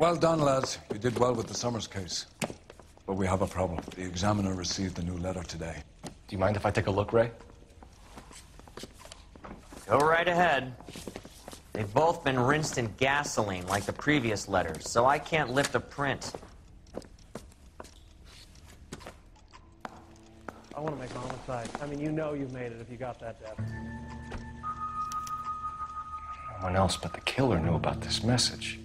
Well done, lads. You did well with the Summers case. But we have a problem. The examiner received a new letter today. Do you mind if I take a look, Ray? Go right ahead. They've both been rinsed in gasoline like the previous letters, so I can't lift a print. I want to make homicide. I mean, you know you've made it if you got that depth. No one else but the killer knew about this message.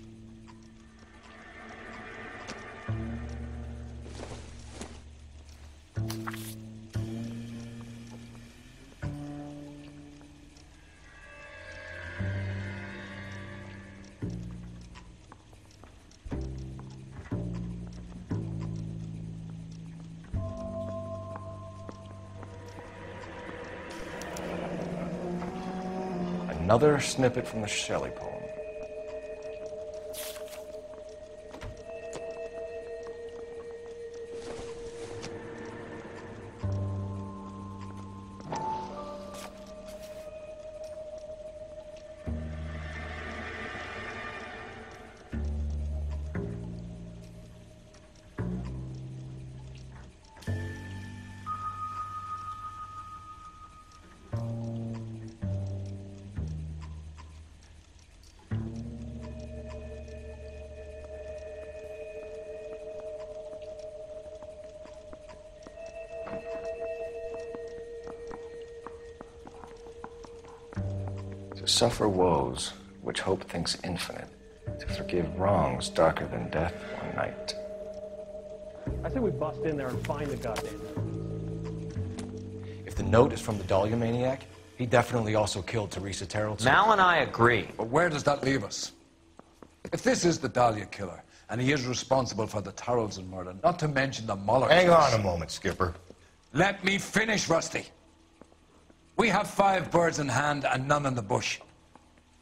Another snippet from the Shelley poem. To suffer woes which hope thinks infinite, to forgive wrongs darker than death or night. I say we bust in there and find the goddamn note. If the note is from the Dahlia maniac, he definitely also killed Teresa Terrell. Mal and I agree. But where does that leave us? If this is the Dahlia killer, and he is responsible for the Tarrelson murder, not to mention the Muller Hang case. on a moment, Skipper. Let me finish, Rusty. We have 5 birds in hand and none in the bush.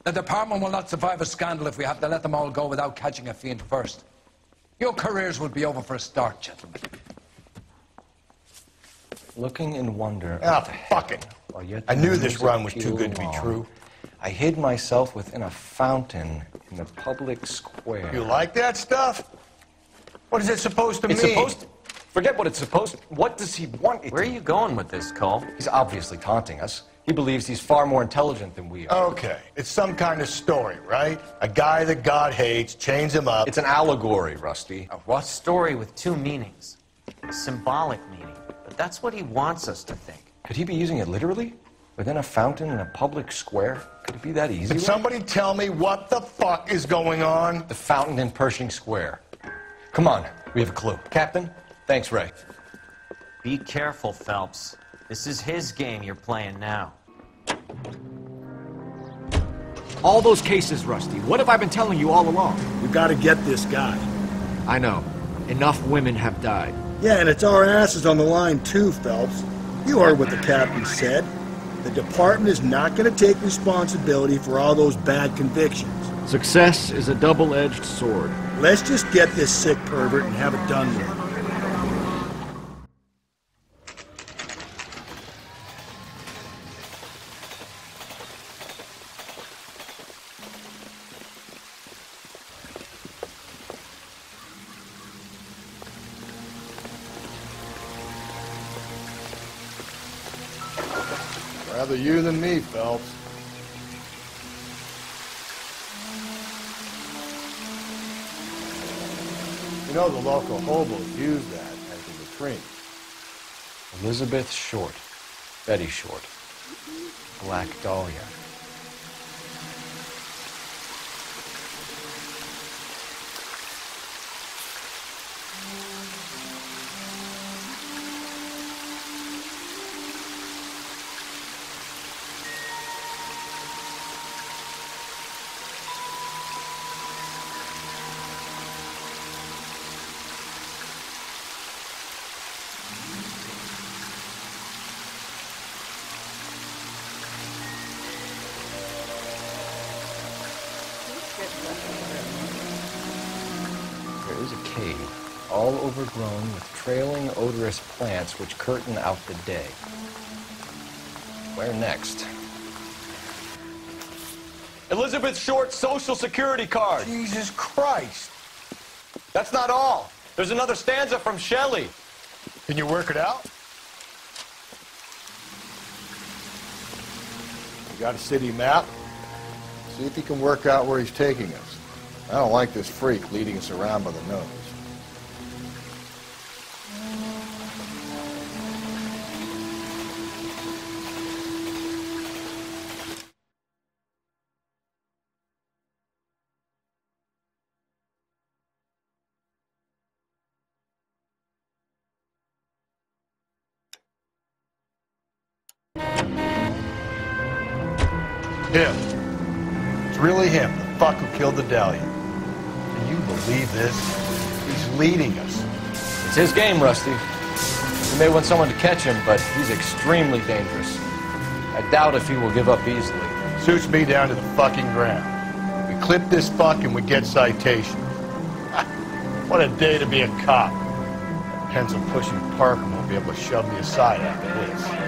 The department will not survive a scandal if we have to let them all go without catching a fiend first. Your careers will be over for a start, gentlemen. Looking in wonder. Ah, fucking. I knew this run was too good to be true. I hid myself within a fountain in the public square. You like that stuff? What is it supposed to mean? It's supposed to... Forget what it's supposed to... What does he want it Where are to... you going with this, Cole? He's obviously taunting us. He believes he's far more intelligent than we are. Okay, it's some kind of story, right? A guy that God hates, chains him up. It's an allegory, Rusty. A what? Story with 2 meanings. A symbolic meaning. But that's what he wants us to think. Could he be using it literally? Within a fountain in a public square? Could it be that easy? Can somebody tell me what the fuck is going on? The fountain in Pershing Square. Come on, we have a clue. Captain? Thanks, Ray. Be careful, Phelps. This is his game you're playing now. All those cases, Rusty. What have I been telling you all along? We gotta get this guy. I know. Enough women have died. Yeah, and it's our asses on the line too, Phelps. You heard what the captain said. The department is not gonna take responsibility for all those bad convictions. Success is a double-edged sword. Let's just get this sick pervert and have it done with. Rather you than me, Phelps. You know the local hobos use that as a latrine. Elizabeth Short. Betty Short. Black Dahlia. There is a cave, all overgrown with trailing, odorous plants which curtain out the day. Where next? Elizabeth Short's Social Security card. Jesus Christ. That's not all. There's another stanza from Shelley. Can you work it out? You got a city map? See if you can work out where he's taking us. I don't like this freak leading us around by the nose. Him. It's really him, the fuck who killed the Dahlia. Can you believe this? He's leading us. It's his game, Rusty. You may want someone to catch him, but he's extremely dangerous. I doubt if he will give up easily. Suits me down to the fucking ground. We clip this fuck and we get citation. What a day to be a cop. That pencil-pushing Parker won't be able to shove me aside after this.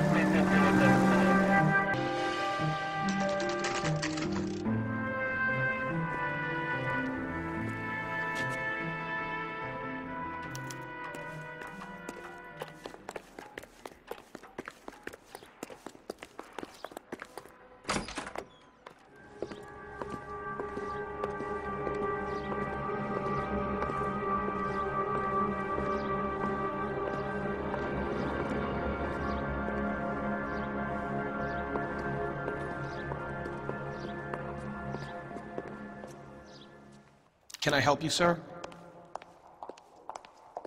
Can I help you, sir?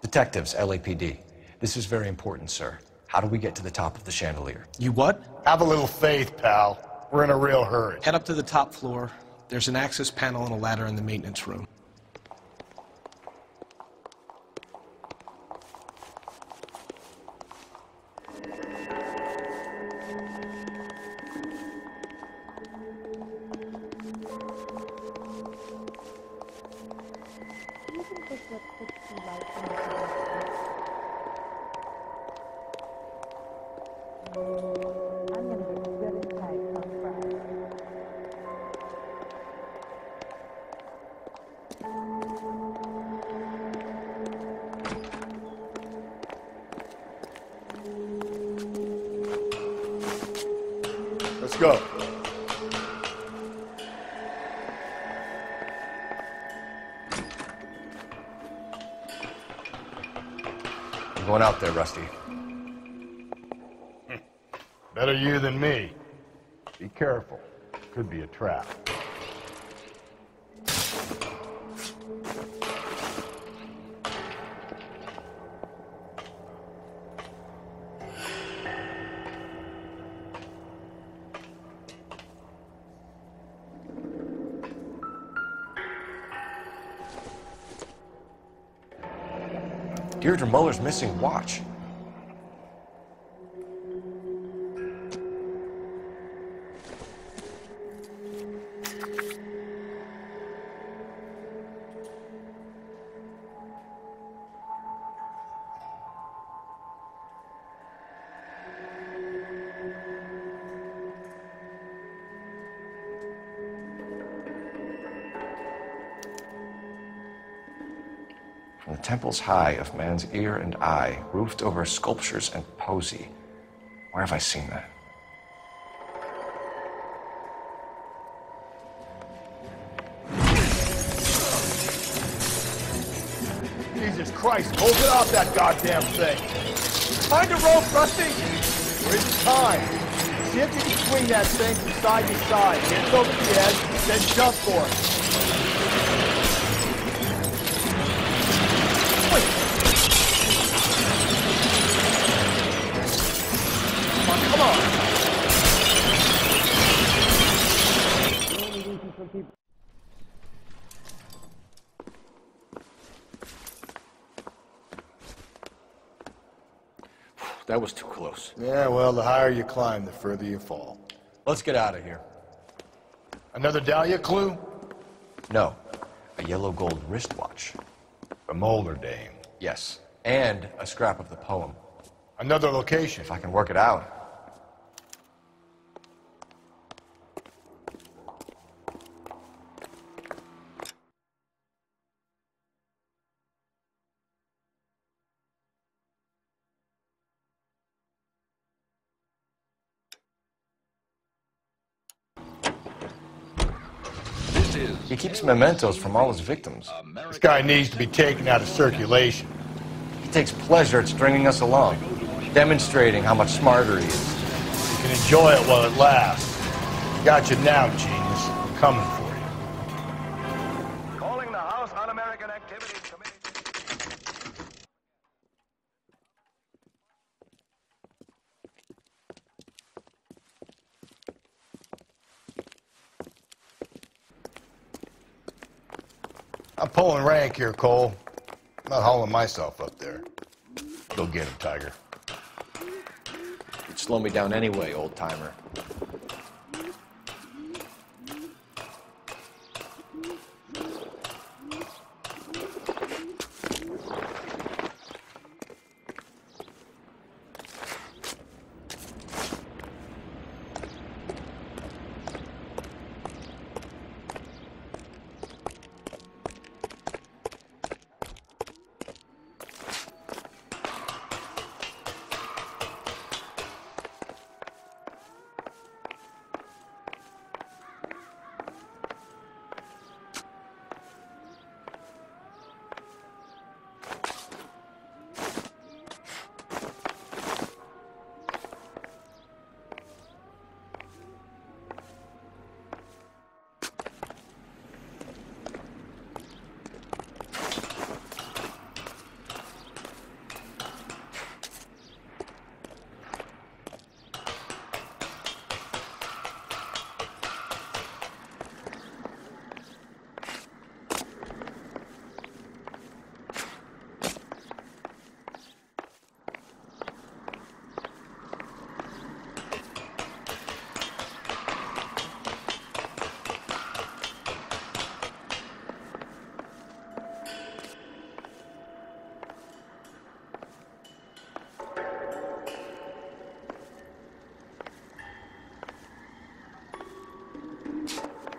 Detectives, LAPD. This is very important, sir. How do we get to the top of the chandelier? You what? Have a little faith, pal. We're in a real hurry. Head up to the top floor. There's an access panel and a ladder in the maintenance room. Let's go. I'm going out there, Rusty. Better you than me. Be careful. Could be a trap. Deirdre Muller's missing watch. From the temples high of man's ear and eye, roofed over sculptures and poesy. Where have I seen that? Jesus Christ, hold it off that goddamn thing. Find a rope, Rusty. Waste time. See if you can swing that thing from side to side. Get it over the edge, then jump for it. Come on. That was too close. Yeah, well, the higher you climb, the further you fall. Let's get out of here. Another Dahlia clue? No, a yellow gold wristwatch. A Molder dame. Yes, and a scrap of the poem. Another location. If I can work it out. He keeps mementos from all his victims. This guy needs to be taken out of circulation. He takes pleasure at stringing us along, demonstrating how much smarter he is. You can enjoy it while it lasts. Got you now, genius. I'm coming for you. Calling the House Un-American Activities Committee. I'm pulling rank here, Cole. I'm not hauling myself up there. Go get him, Tiger. You'd slow me down anyway, old-timer.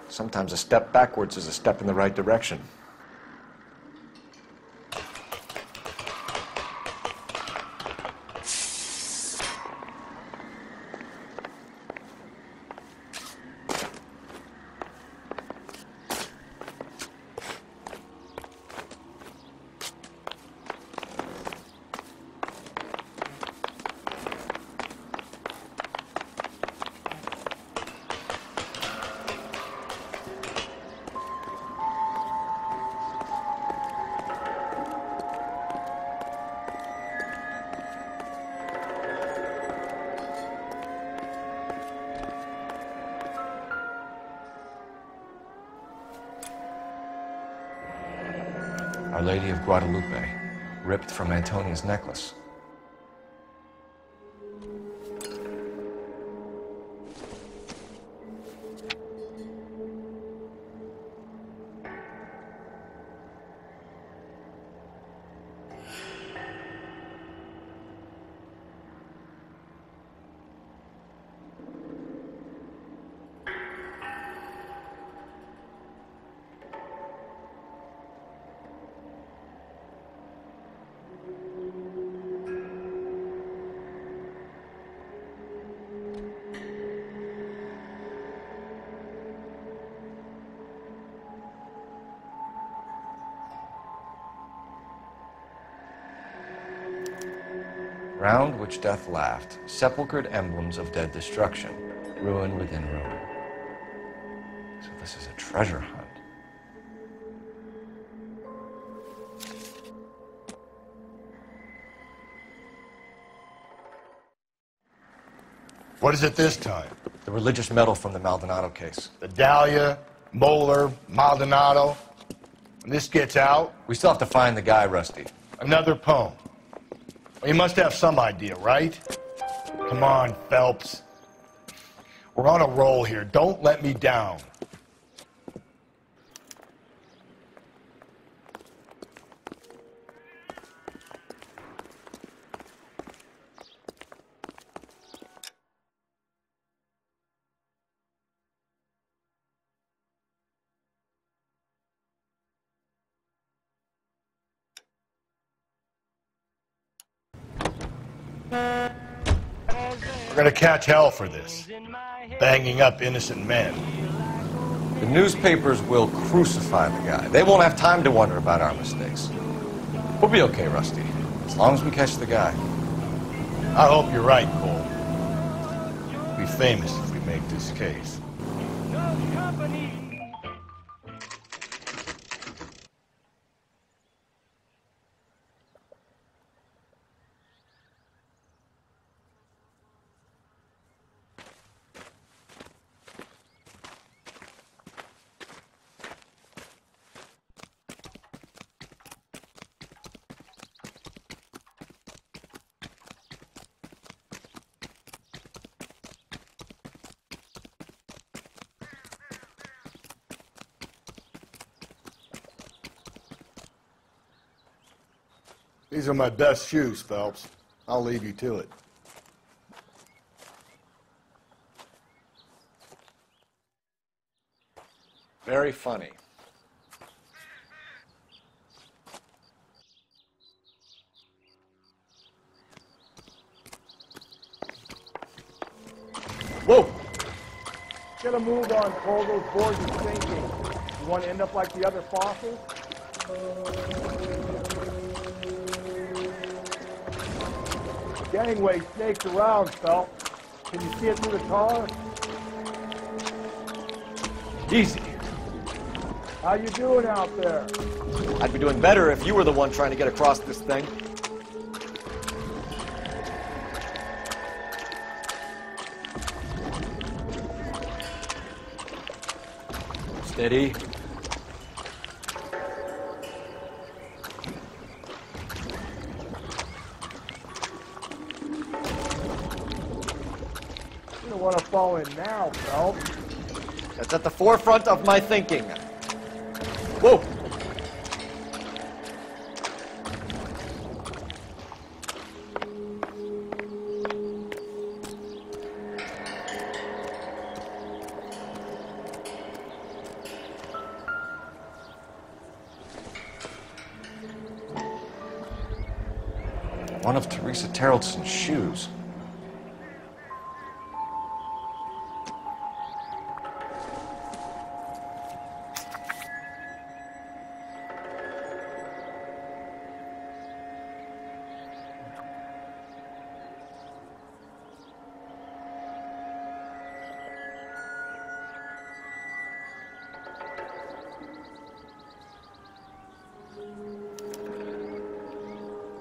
Sometimes a step backwards is a step in the right direction. Our Lady of Guadalupe, ripped from Antonia's necklace. Round which death laughed, sepulchred emblems of dead destruction, ruin within ruin. So this is a treasure hunt. What is it this time? The religious medal from the Maldonado case. The Dahlia, Moeller, Maldonado. When this gets out... We still have to find the guy, Rusty. Another poem. Well, you must have some idea, right? Come on, Phelps. We're on a roll here. Don't let me down. We're gonna catch hell for this. Banging up innocent men. The newspapers will crucify the guy. They won't have time to wonder about our mistakes. We'll be okay, Rusty, as long as we catch the guy. I hope you're right, Cole. We'll be famous if we make this case. These are my best shoes, Phelps. I'll leave you to it. Very funny. Whoa! Get a move on, Cole. Those boards are sinking. You want to end up like the other fossils? Gangway snakes around, Phelps. Can you see it through the tar? Easy. How you doing out there? I'd be doing better if you were the one trying to get across this thing. Steady. You don't want to fall in now, Phelps. That's at the forefront of my thinking. Whoa! One of Teresa Terreldson's shoes.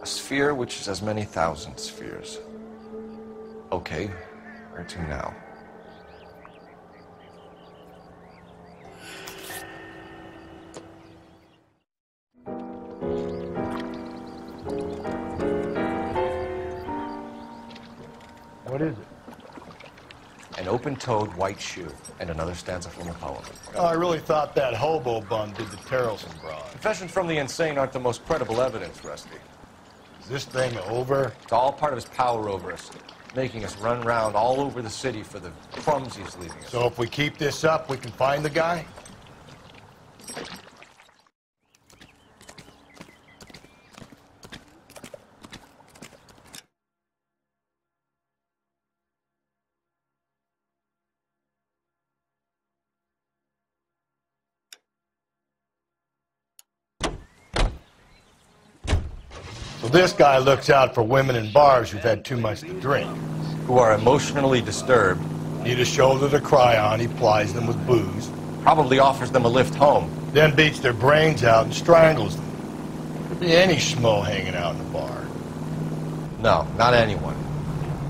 A sphere which is as many thousand spheres. Okay, where to now? What is it? An open-toed white shoe, and another stanza from a poem. Oh, I really thought that hobo bum did the Terrelson broad. Confessions from the insane aren't the most credible evidence, Rusty. Is this thing over? It's all part of his power over us, making us run round all over the city for the crumbs he's leaving us. So if we keep this up, we can find the guy? So this guy looks out for women in bars who've had too much to drink. Who are emotionally disturbed. Need a shoulder to cry on, he plies them with booze. Probably offers them a lift home. Then beats their brains out and strangles them. Could be any schmo hanging out in the bar. No, not anyone.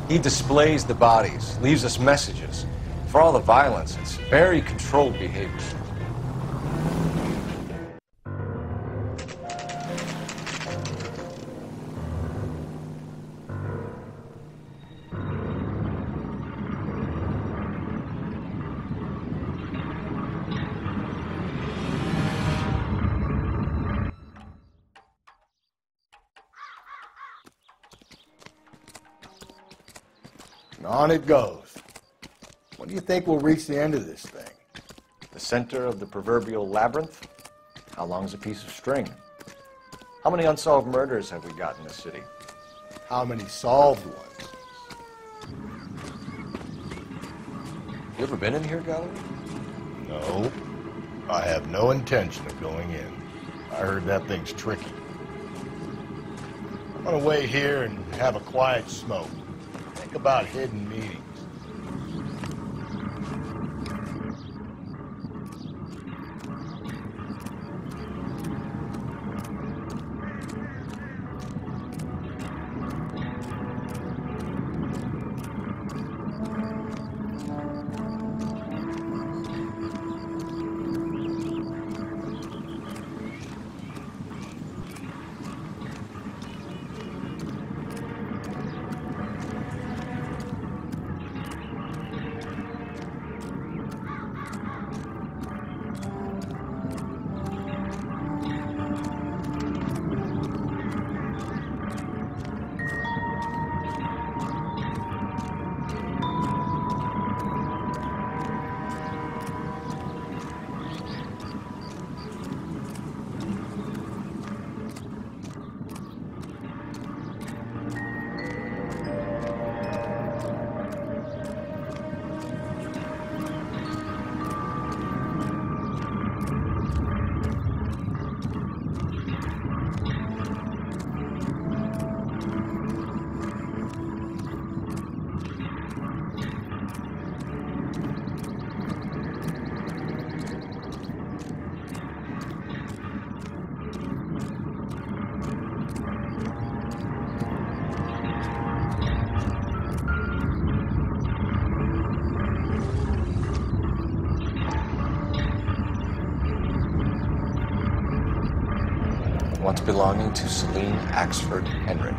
He displays the bodies, leaves us messages. For all the violence, it's very controlled behavior. And on it goes. When do you think we'll reach the end of this thing? The center of the proverbial labyrinth? How long's a piece of string? How many unsolved murders have we got in this city? How many solved ones? You ever been in here, Gallery? No. I have no intention of going in. I heard that thing's tricky. I'm gonna wait here and have a quiet smoke. Think about hidden meetings. Once belonging to Celine Axford Henry.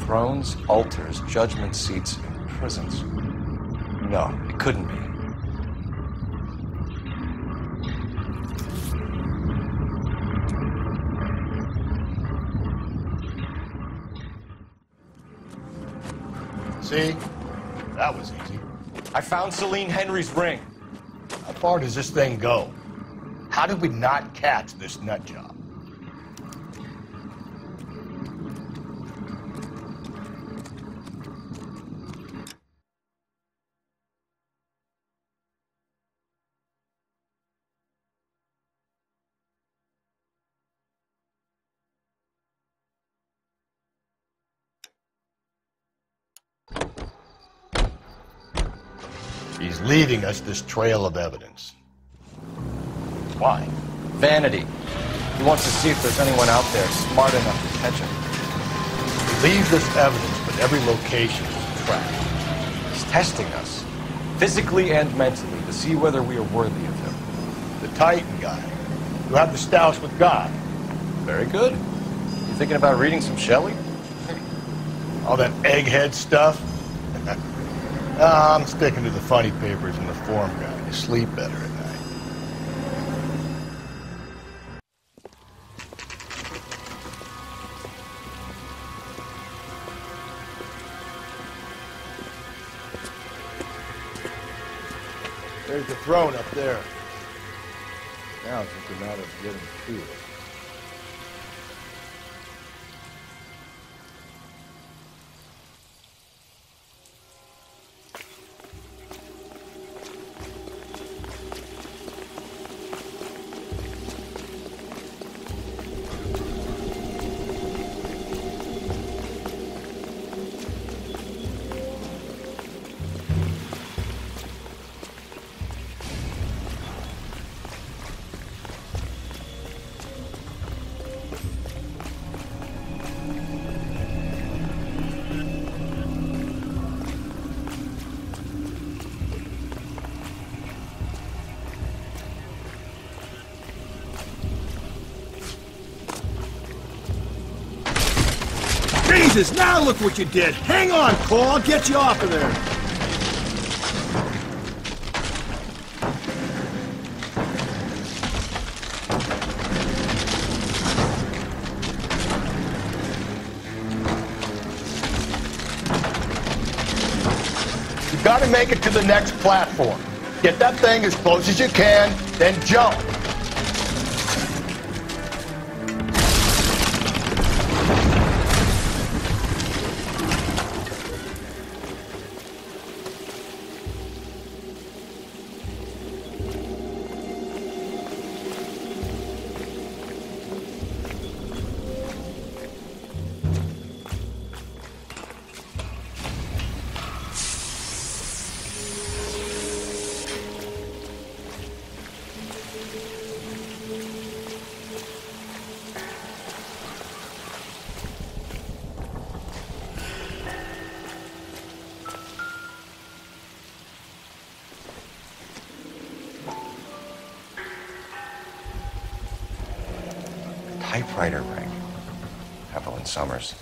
Thrones, altars, judgment seats, and prisons. No, it couldn't be. See? That was easy. I found Celine Henry's ring. How far does this thing go? How did we not catch this nut job? He's leaving us this trail of evidence. Why? Vanity. He wants to see if there's anyone out there smart enough to catch him. He leaves us evidence, but every location is tracked. He's testing us, physically and mentally, to see whether we are worthy of him. The Titan guy, who had the stoush with God. Very good. You thinking about reading some Shelley? All that egghead stuff? I'm sticking to the funny papers and the form guide. You sleep better at night. There's the throne up there. Now it's just a matter of getting to it. Jesus, now look what you did! Hang on, Cole, I'll get you off of there! You gotta make it to the next platform. Get that thing as close as you can, then jump. Typewriter ring. Evelyn Summers.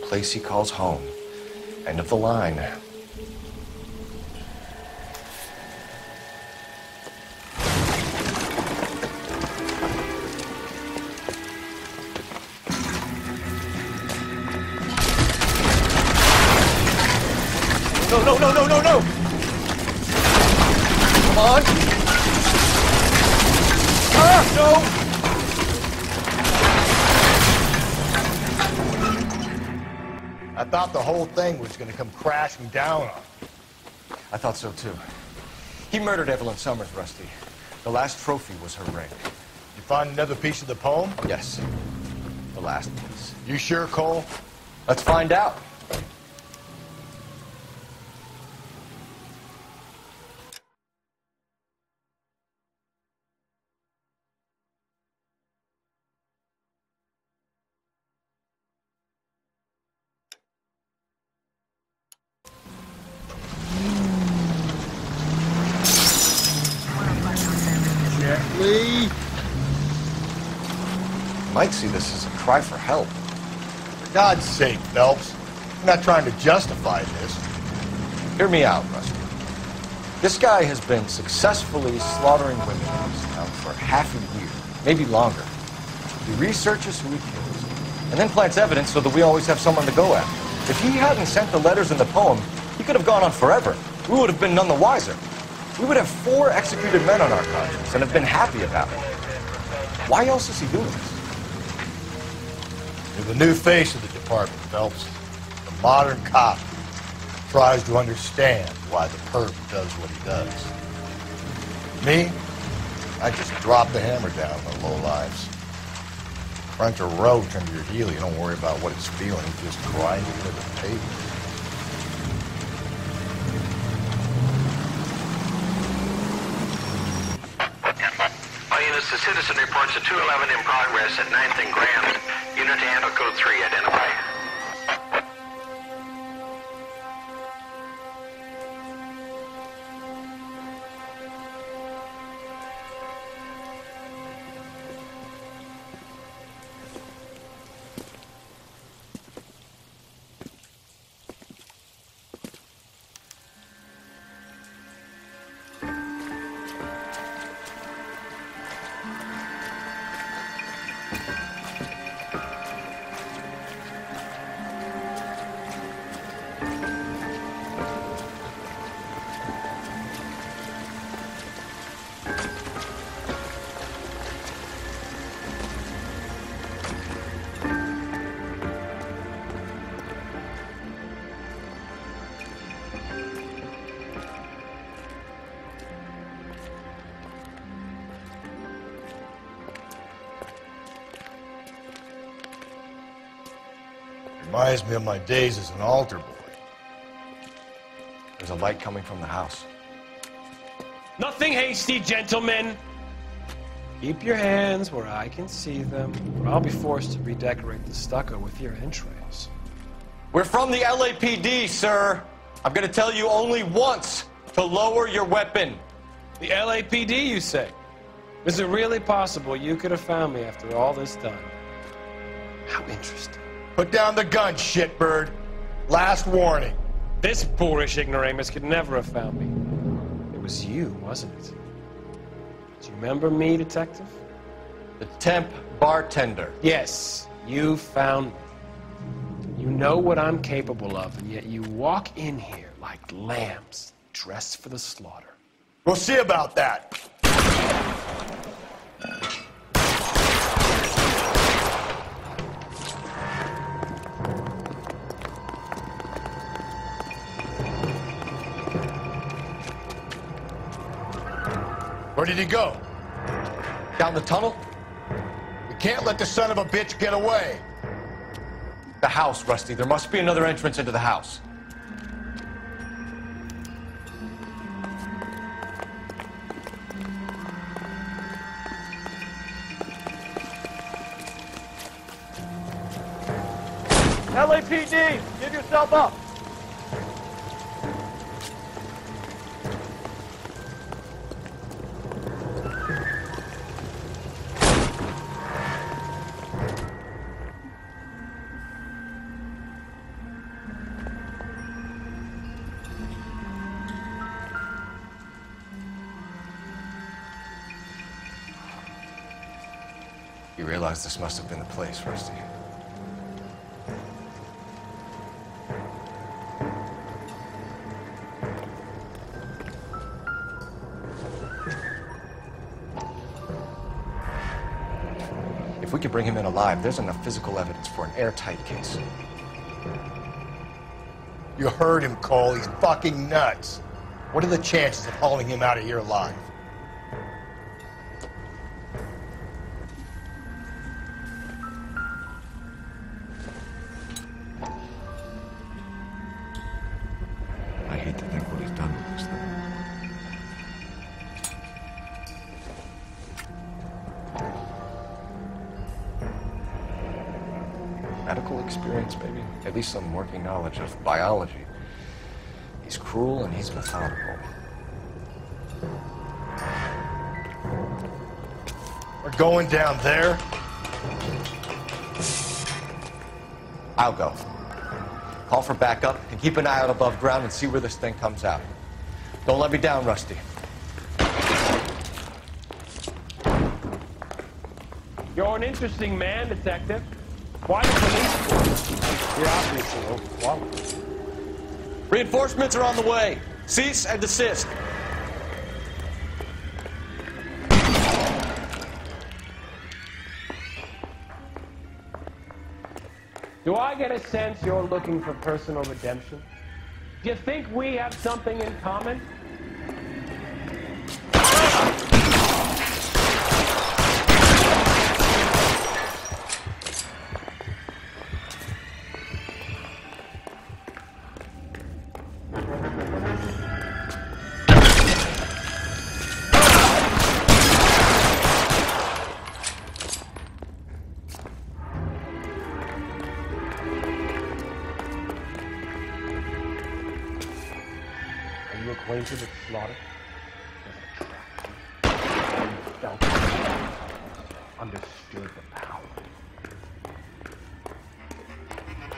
Place he calls home. End of the line. No, no, no, no, no, no! Come on! Ah, no! I thought the whole thing was going to come crashing down on me. I thought so, too. He murdered Evelyn Summers, Rusty. The last trophy was her ring. You find another piece of the poem? Yes. The last piece. You sure, Cole? Let's find out. Gently. Might see this as a cry for help. For God's sake, Phelps. I'm not trying to justify this. Hear me out, Rusty. This guy has been successfully slaughtering women in this town for half a year, maybe longer. He researches who he kills, and then plants evidence so that we always have someone to go after. If he hadn't sent the letters in the poem, he could have gone on forever. We would have been none the wiser. We would have 4 executed men on our conscience and have been happy about it. Why else is he doing this? You're the new face of the department, Phelps. The modern cop tries to understand why the perp does what he does. Me? I just drop the hammer down on the low lives. Crunch a roach under your heel, you don't worry about what it's feeling, you just grind it into the pavement. All units, the citizen reports a 211 in progress at 9th and Grand. Unit to handle code 3, identify. Reminds me of my days as an altar boy. There's a light coming from the house. Nothing hasty, gentlemen. Keep your hands where I can see them, or I'll be forced to redecorate the stucco with your entrails. We're from the LAPD, sir. I'm gonna tell you only once to lower your weapon. The LAPD, you say? Is it really possible you could have found me after all this time? How interesting. Put down the gun, shitbird. Last warning. This boorish ignoramus could never have found me. It was you, wasn't it? Do you remember me, detective? The temp bartender. Yes, you found me. You know what I'm capable of, and yet you walk in here like lambs dressed for the slaughter. We'll see about that. Where did he go? Down the tunnel? We can't let the son of a bitch get away. The house, Rusty. There must be another entrance into the house. LAPD, give yourself up. You realize this must have been the place, Rusty. If we could bring him in alive, there's enough physical evidence for an airtight case. You heard him, Cole. He's fucking nuts. What are the chances of hauling him out of here alive? I hate to think what he's done with this thing. Medical experience, maybe? At least some working knowledge of biology. He's cruel and he's methodical. We're going down there? I'll go. Call for backup and keep an eye out above ground and see where this thing comes out. Don't let me down, Rusty. You're an interesting man, detective. Why the police force? You're obviously overqualified. Reinforcements are on the way. Cease and desist. Do I get a sense you're looking for personal redemption? Do you think we have something in common? Are you acquainted with slaughter? You felt it. Understood the power.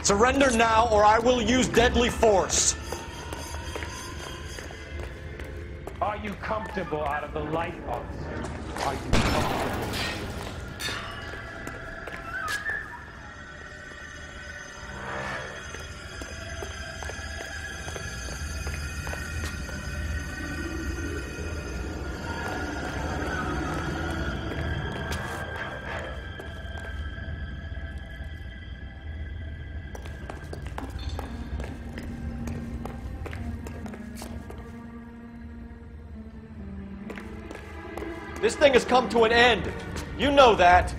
Surrender now or I will use deadly force. Are you comfortable out of the light, officer? Are you comfortable? This thing has come to an end. You know that.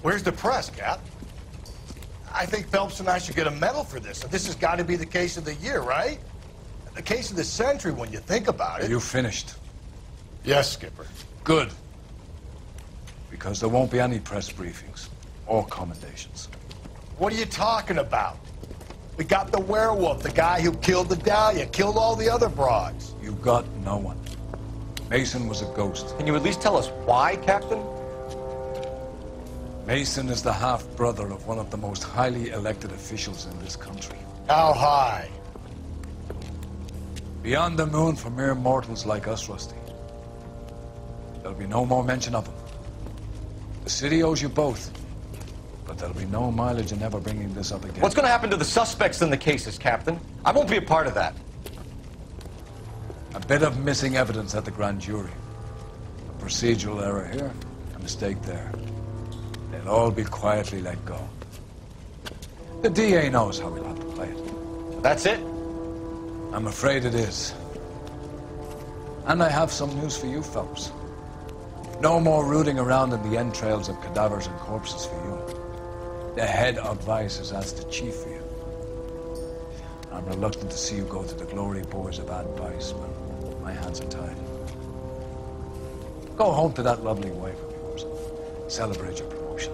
Where's the press, Cap? I think Phelps and I should get a medal for this. This has got to be the case of the year, right? The case of the century when you think about it. Are you finished? Yes, Skipper. Good. Because there won't be any press briefings or commendations. What are you talking about? We got the werewolf, the guy who killed the Dahlia, killed all the other broads. You got no one. Mason was a ghost. Can you at least tell us why, Captain? Mason is the half-brother of one of the most highly elected officials in this country. How high? Beyond the moon for mere mortals like us, Rusty. There'll be no more mention of him. The city owes you both. But there'll be no mileage in ever bringing this up again. What's going to happen to the suspects in the cases, Captain? I won't be a part of that. A bit of missing evidence at the grand jury. A procedural error here, a mistake there. They'll all be quietly let go. The DA knows how we'll have to play it. That's it? I'm afraid it is. And I have some news for you, Phelps. No more rooting around in the entrails of cadavers and corpses for you. The head of Vice has asked the chief for you. I'm reluctant to see you go to the glory boys of Ad Vice when my hands are tied. Go home to that lovely wife of yours. Celebrate your promotion.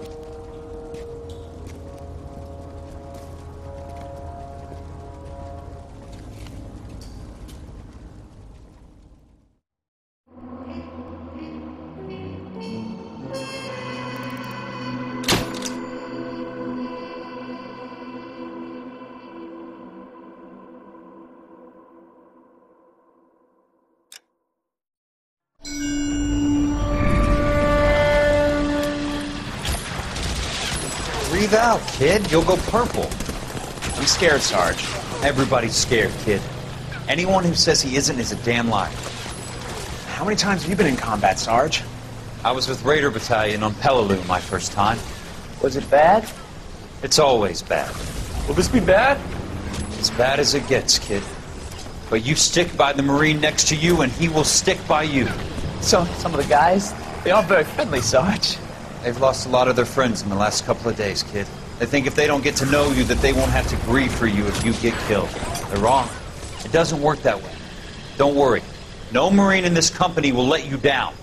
Breathe out, kid. You'll go purple. I'm scared, Sarge. Everybody's scared, kid. Anyone who says he isn't is a damn liar. How many times have you been in combat, Sarge? I was with Raider Battalion on Peleliu my first time. Was it bad? It's always bad. Will this be bad? As bad as it gets, kid. But you stick by the Marine next to you, and he will stick by you. So, some of the guys, they aren't very friendly, Sarge. They've lost a lot of their friends in the last couple of days, kid. They think if they don't get to know you, that they won't have to grieve for you if you get killed. They're wrong. It doesn't work that way. Don't worry. No Marine in this company will let you down.